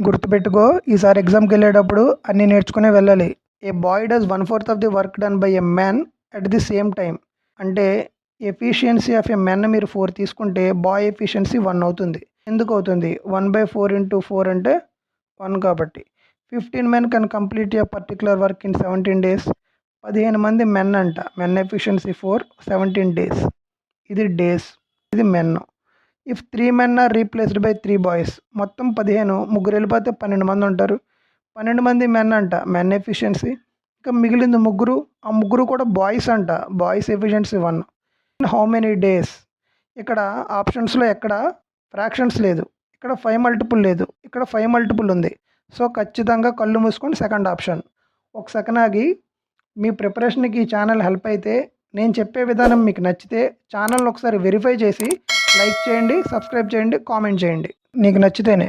గుర్తుపెట్టుకో, ఈసారి ఎగ్జామ్కి వెళ్ళేటప్పుడు అన్నీ నేర్చుకునే వెళ్ళాలి. A boy does 1/4 of the work done by a man at the same time. అంటే ఎఫిషియన్సీ ఆఫ్ ఎ మెన్ మీరు 4 తీసుకుంటే బాయ్ ఎఫిషియన్సీ 1 అవుతుంది. ఎందుకు అవుతుంది? 1/4 ఇంటూ 4 అంటే 1 కాబట్టి. 15 men can complete a particular work in 17 days. 15 మంది మెన్ అంట. Men efficiency 4, 17 days. ఇది డేస్, ఇది men. If 3 men are replaced by 3 boys, మొత్తం 15, ముగ్గురు వెళ్ళిపోతే 12 మంది ఉంటారు. 12 మంది మెన్ అంట, మెన్ ఎఫిషియన్సీ. ఇంకా మిగిలింది ముగ్గురు, ఆ ముగ్గురు కూడా బాయ్స్ అంట, boys efficiency 1. How many days? ఇక్కడ ఆప్షన్స్లో ఎక్కడ ఫ్రాక్షన్స్ లేదు, ఇక్కడ 5 మల్టిపుల్ లేదు, ఇక్కడ 5 మల్టిపుల్ ఉంది. సో ఖచ్చితంగా కళ్ళు మూసుకొని సెకండ్ ఆప్షన్. ఒక సెకండ్ ఆగి, మీ ప్రిపరేషన్కి ఈ ఛానల్ హెల్ప్ అయితే, నేను చెప్పే విధానం మీకు నచ్చితే ఛానల్ ఒకసారి వెరిఫై చేసి లైక్ చేయండి, సబ్స్క్రైబ్ చేయండి, కామెంట్ చేయండి, నీకు నచ్చితేనే.